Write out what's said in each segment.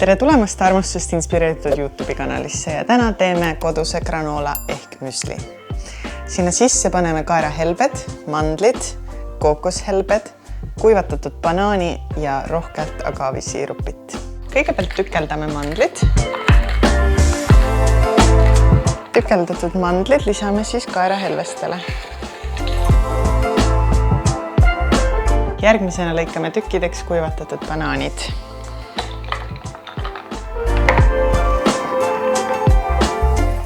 tere tulemast armastust inspireeritud YouTube'i kanalisse ja täna teeme koduse granoola ehk müsli. Sinna sisse paneme kaerahelbed, mandlid, kookoshelbed, kuivatatud banaani ja rohkelt agaavisiirupit. Kõigepealt tükeldame mandlid. Tükeldatud mandlid lisame siis kaerahelvestele. Järgmisena lõikame tükkideks kuivatatud banaanid.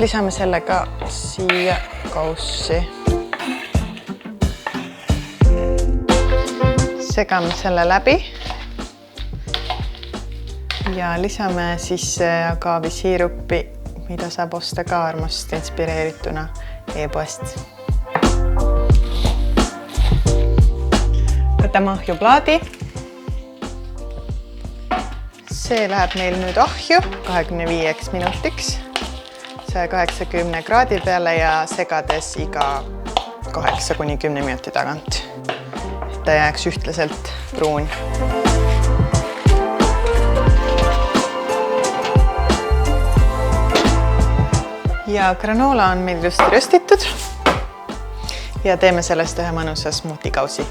Lisame selle ka siia kaussi. Segame selle läbi ja lisame sisse agaavisiiruppi, mida saab osta ka armast inspireerituna e-poest. Võtame ahjuplaadi. See läheb meil nüüd ahju 25 minutiks 180 kraadi peale ja segades iga 8–10 minuti tagant, et ta jääks ühtlaselt pruun. Ja granoola on meil just röstitud ja teeme sellest ühe mõnusa smuutikausi.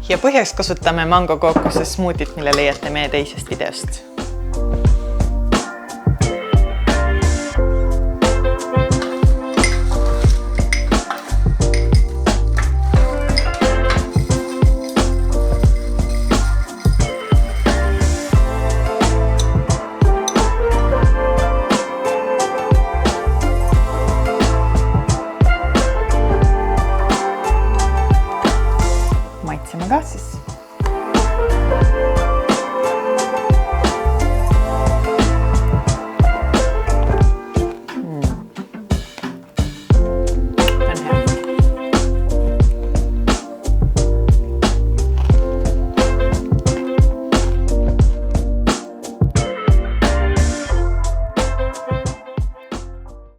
Ja põhjaks kasutame mango kookose smuutit, mille leiate meie teisest videost.